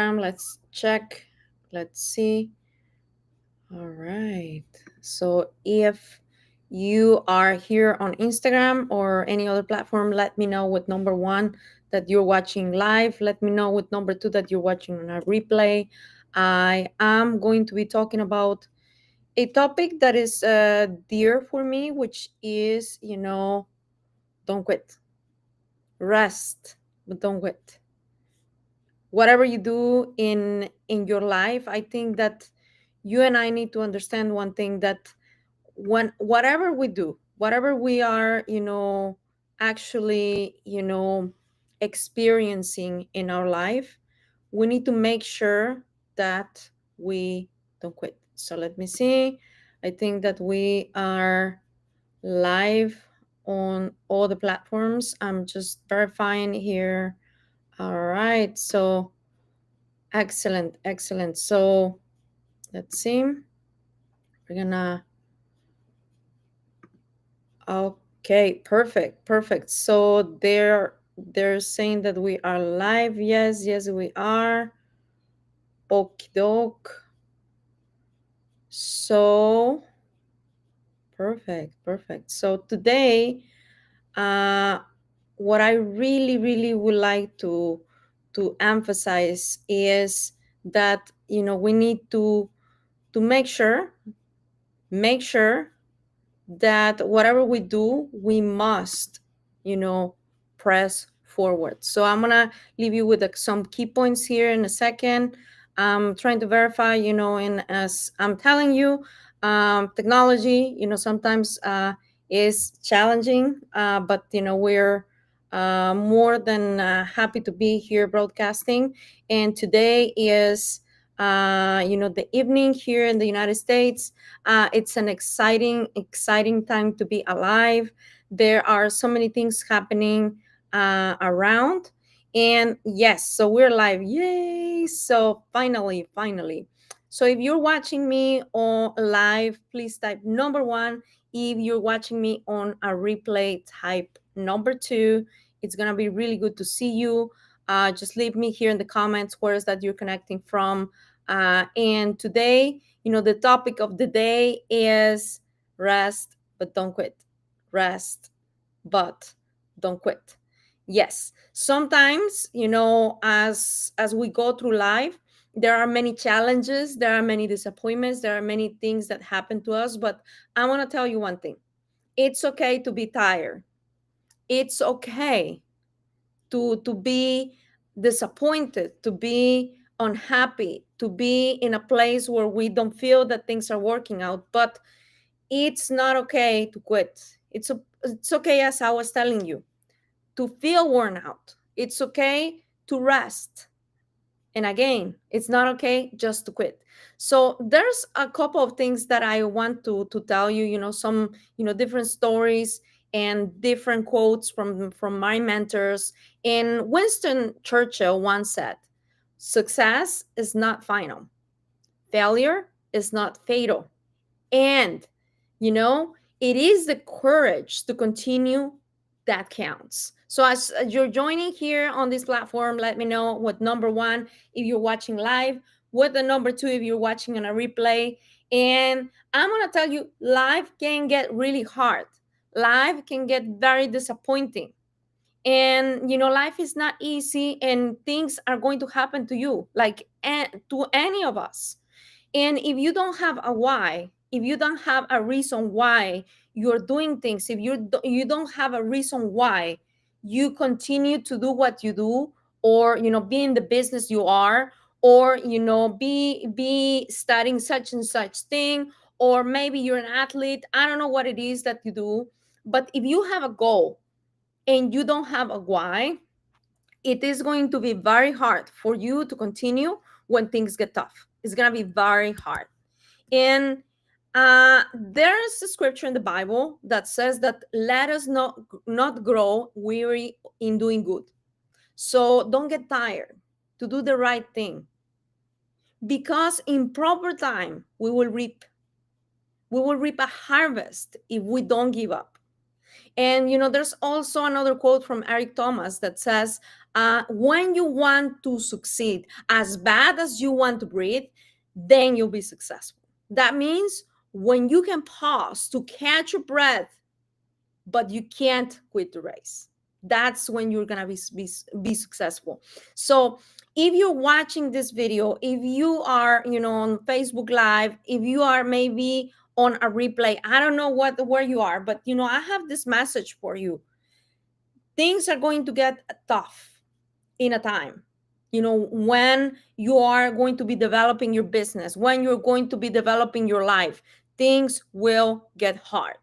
Instagram. Let's check. Let's see. All right. So if you are here on Instagram or any other platform, let me know with number one that you're watching live. Let me know with number two that you're watching on a replay. I am going to be talking about a topic that is dear for me, which is, don't quit. Rest, but don't quit. Whatever you do in your life, I think that you and I need to understand one thing, that when whatever we do, whatever we are, actually, experiencing in our life, we need to make sure that we don't quit. So let me see. I think that we are live on all the platforms. I'm just verifying here. All right. So excellent, excellent. So let's see. We're gonna. Okay, perfect, perfect. So they're saying that we are live. Yes, yes, we are. Okie doke. So perfect, perfect. So today, uh, what I really, really would like to emphasize is that we need to make sure that whatever we do, we must, press forward. So I'm gonna leave you with some key points here in a second. I'm trying to verify, and as I'm telling you, technology, sometimes is challenging, but we're more than happy to be here broadcasting. And today is, the evening here in the United States. It's an exciting, exciting time to be alive. There are so many things happening around. And yes, so we're live. Yay! So finally, finally. So if you're watching me on live, please type number one. If you're watching me on a replay, type number two. It's going to be really good to see you. Just leave me here in the comments where is that you're connecting from. And today, the topic of the day is rest, but don't quit. Rest, but don't quit. Yes, sometimes, as we go through life, there are many challenges, there are many disappointments, there are many things that happen to us. But I want to tell you one thing: it's okay to be tired. It's okay to be disappointed, to be unhappy, to be in a place where we don't feel that things are working out. But it's not okay to quit. It's okay, as I was telling you, to feel worn out. It's okay to rest. And again, it's not okay just to quit. So there's a couple of things that I want to tell you, some, different stories and different quotes from my mentors. And Winston Churchill once said, success is not final. Failure is not fatal. And, you know, it is the courage to continue that counts. So as you're joining here on this platform, let me know what number one if you're watching live, what the number two if you're watching on a replay. And I'm gonna tell you, life can get really hard. Life can get very disappointing. And life is not easy, and things are going to happen to you, like to any of us. And if you don't have a why, if you don't have a reason why you're doing things, if you don't have a reason why you continue to do what you do, or be in the business you are, or be studying such and such thing, or maybe you're an athlete, I don't know what it is that you do. But if you have a goal and you don't have a why, it is going to be very hard for you to continue when things get tough. It's going to be very hard. And there's a scripture in the Bible that says that let us not grow weary in doing good. So don't get tired to do the right thing, because in proper time we will reap. We will reap a harvest if we don't give up. And there's also another quote from Eric Thomas that says, When you want to succeed as bad as you want to breathe, then you'll be successful. That means when you can pause to catch your breath, but you can't quit the race, that's when you're gonna be successful. So if you're watching this video, if you are, on Facebook Live, if you are maybe on a replay, I don't know where you are, but I have this message for you. Things are going to get tough in a time, when you are going to be developing your business, when you're going to be developing your life, things will get hard.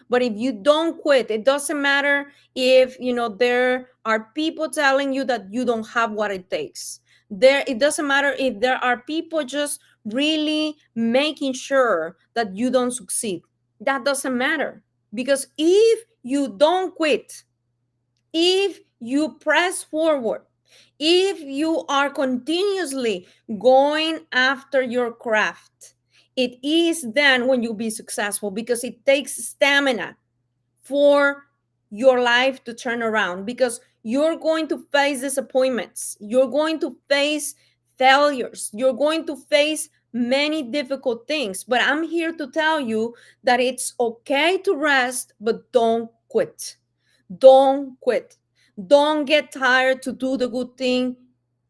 But if you don't quit, it doesn't matter if there are people telling you that you don't have what it takes. It doesn't matter if there are people just really making sure that you don't succeed. That doesn't matter, because if you don't quit, if you press forward, if you are continuously going after your craft, it is then when you'll be successful, because it takes stamina for your life to turn around, because you're going to face disappointments, you're going to face failures, you're going to face many difficult things. But I'm here to tell you that it's okay to rest, but don't quit. Don't quit. Don't get tired to do the good thing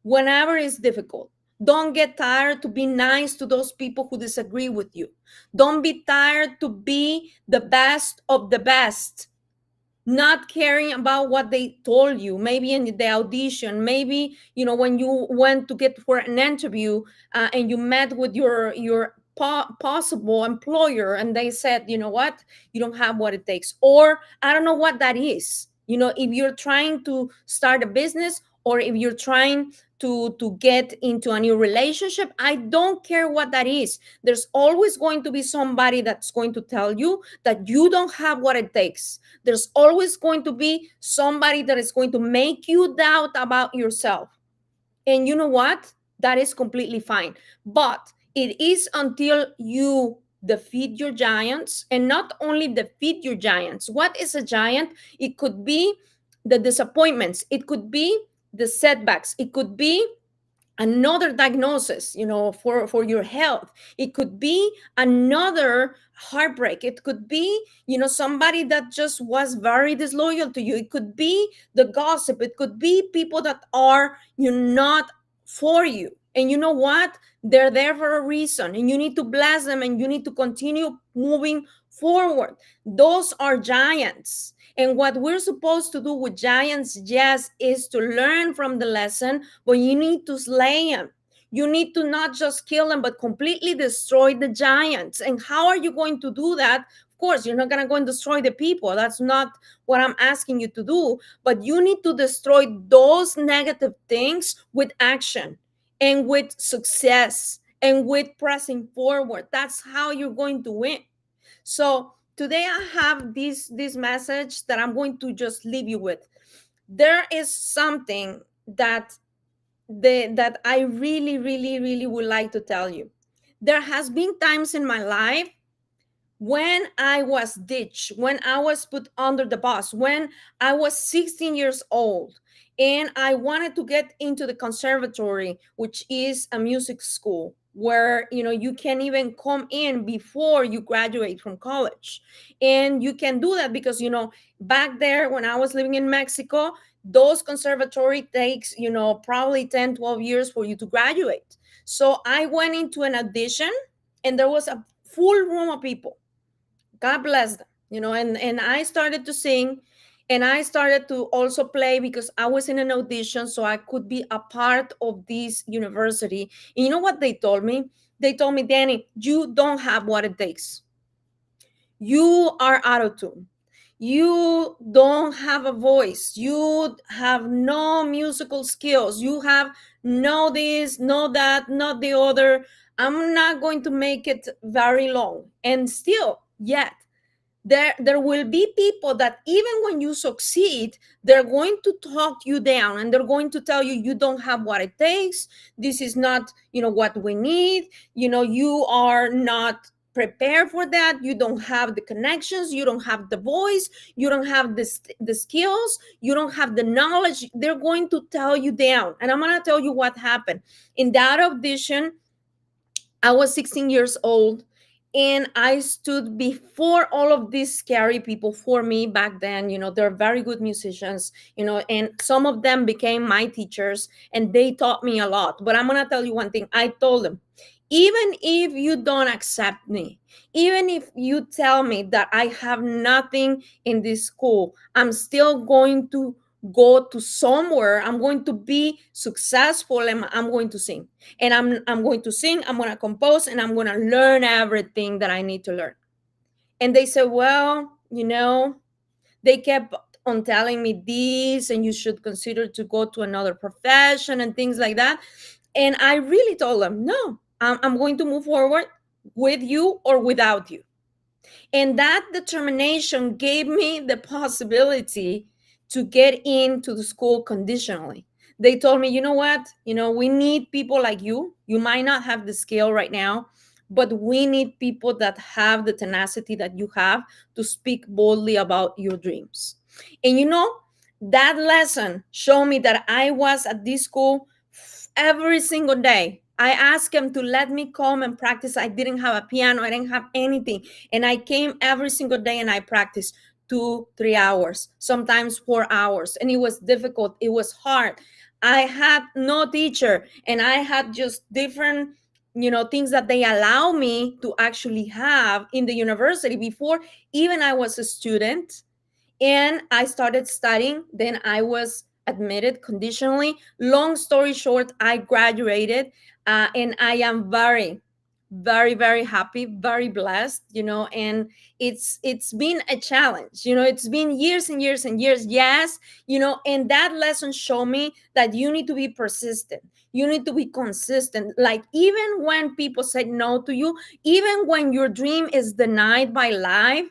whenever it's difficult. Don't get tired to be nice to those people who disagree with you. Don't be tired to be the best of the best, not caring about what they told you, maybe in the audition, maybe when you went to get for an interview, and you met with your possible employer, and they said, what, you don't have what it takes, or I don't know what that is. If you're trying to start a business, or if you're trying to get into a new relationship, I don't care what that is, there's always going to be somebody that's going to tell you that you don't have what it takes. There's always going to be somebody that is going to make you doubt about yourself. And you know what? That is completely fine. But it is until you defeat your giants, and not only defeat your giants. What is a giant? It could be the disappointments, it could be the setbacks, it could be another diagnosis, for your health, it could be another heartbreak, it could be somebody that just was very disloyal to you, it could be the gossip, it could be people that are not for you. And you know what, they're there for a reason, and you need to bless them, and you need to continue moving forward. Those are giants. And what we're supposed to do with giants, yes, is to learn from the lesson, but you need to slay them. You need to not just kill them, but completely destroy the giants. And how are you going to do that? Of course, you're not going to go and destroy the people. That's not what I'm asking you to do. But you need to destroy those negative things with action and with success and with pressing forward. That's how you're going to win. So today I have this message that I'm going to just leave you with. There is something that I really, really, really would like to tell you. There has been times in my life when I was ditched, when I was put under the bus, when I was 16 years old, and I wanted to get into the conservatory, which is a music school where you can even come in before you graduate from college. And you can do that because back there when I was living in Mexico, those conservatory takes probably 10-12 years for you to graduate. So I went into an audition, and there was a full room of people. God bless them, and I started to sing, and I started to also play because I was in an audition, so I could be a part of this university. And you know what they told me? They told me, Danny, you don't have what it takes. You are out of tune. You don't have a voice. You have no musical skills. You have no this, no that, not the other. I'm not going to make it very long. And still, yet, there will be people that even when you succeed, they're going to talk you down, and they're going to tell you you don't have what it takes. This is not what we need. You are not prepared for that. You don't have the connections, you don't have the voice, you don't have the skills, you don't have the knowledge. They're going to tell you down. And I'm going to tell you what happened in that audition. I was 16 years old, and I stood before all of these scary people. For me back then, they're very good musicians, and some of them became my teachers and they taught me a lot. But I'm going to tell you one thing. I told them, even if you don't accept me, even if you tell me that I have nothing in this school, I'm still going to go to somewhere. I'm going to be successful, and I'm going to sing. And I'm going to sing, I'm going to compose, and I'm going to learn everything that I need to learn. And they said, well, they kept on telling me this, and you should consider to go to another profession and things like that. And I really told them, no, I'm going to move forward with you or without you. And that determination gave me the possibility to get into the school conditionally. They told me, you know what? We need people like you. You might not have the skill right now, but we need people that have the tenacity that you have to speak boldly about your dreams. And that lesson showed me that I was at this school every single day. I asked him to let me come and practice. I didn't have a piano, I didn't have anything. And I came every single day and I practiced 2-3 hours, sometimes 4 hours. And it was difficult, it was hard. I had no teacher, and I had just different things that they allow me to actually have in the university before even I was a student. And I started studying. Then I was admitted conditionally. Long story short, I graduated, and I am very, very, very happy, very blessed. And it's been a challenge. It's been years and years and years. Yes, and that lesson showed me that you need to be persistent. You need to be consistent. Like, even when people say no to you, even when your dream is denied by life,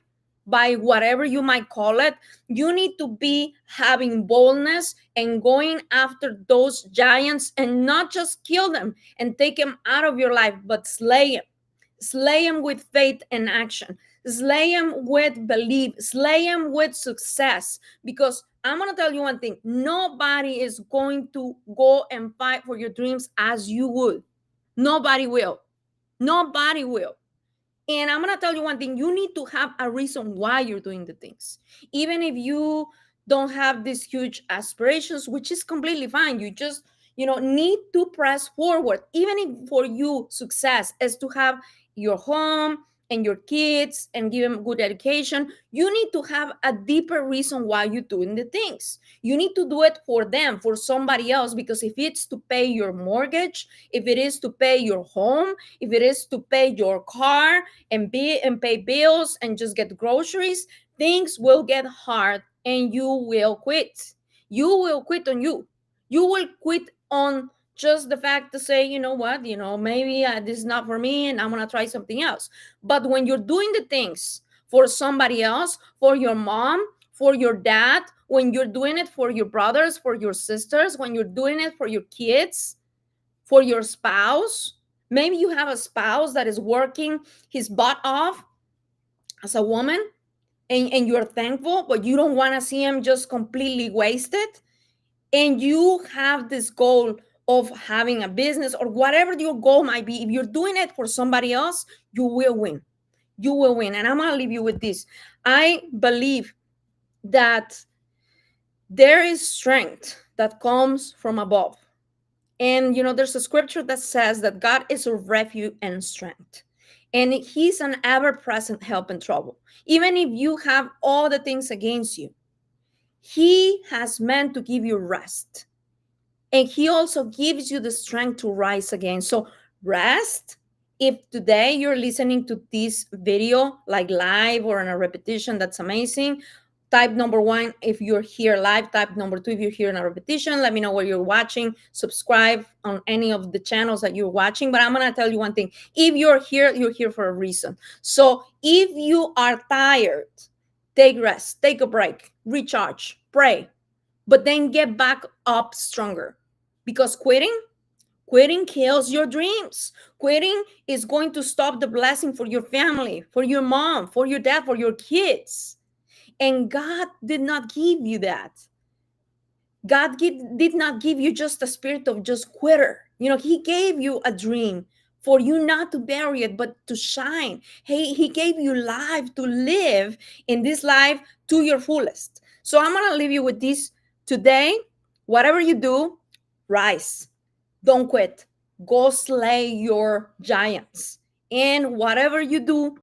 by whatever you might call it, you need to be having boldness and going after those giants, and not just kill them and take them out of your life, but slay them. Slay them with faith and action. Slay them with belief. Slay them with success. Because I'm going to tell you one thing, nobody is going to go and fight for your dreams as you would. Nobody will. Nobody will. And I'm going to tell you one thing, you need to have a reason why you're doing the things. Even if you don't have these huge aspirations, which is completely fine, you just, need to press forward. Even if for you success is to have your home and your kids and give them good education, you need to have a deeper reason why you're doing the things. You need to do it for them, for somebody else, because if it's to pay your mortgage, if it is to pay your home, if it is to pay your car and pay bills and just get groceries, things will get hard and you will quit. You will quit on you. You will quit on just the fact to say, you know what, maybe this is not for me and I'm going to try something else. But when you're doing the things for somebody else, for your mom, for your dad, when you're doing it for your brothers, for your sisters, when you're doing it for your kids, for your spouse, maybe you have a spouse that is working his butt off as a woman, and you're thankful, but you don't want to see him just completely wasted. And you have this goal of having a business or whatever your goal might be. If you're doing it for somebody else, you will win. You will win. And I'm going to leave you with this. I believe that there is strength that comes from above. And, there's a scripture that says that God is a refuge and strength. And he's an ever-present help in trouble. Even if you have all the things against you, he has meant to give you rest. And he also gives you the strength to rise again. So rest. If today you're listening to this video like live or in a repetition, that's amazing. Type number 1 if you're here live. Type number 2 if you're here in a repetition. Let me know where you're watching. Subscribe on any of the channels that you're watching. But I'm going to tell you one thing. If you're here for a reason. So if you are tired, take rest, take a break, recharge, pray, but then get back up stronger. Because quitting Quitting kills your dreams. Quitting is going to stop the blessing for your family, for your mom, for your dad, for your kids. And God did not give you that. Did not give you just a spirit of just quitter. He gave you a dream for you not to bury it, but to shine. He gave you life to live in this life to your fullest. So I'm going to leave you with this today. Whatever you do, rise. Don't quit. Go slay your giants. And whatever you do,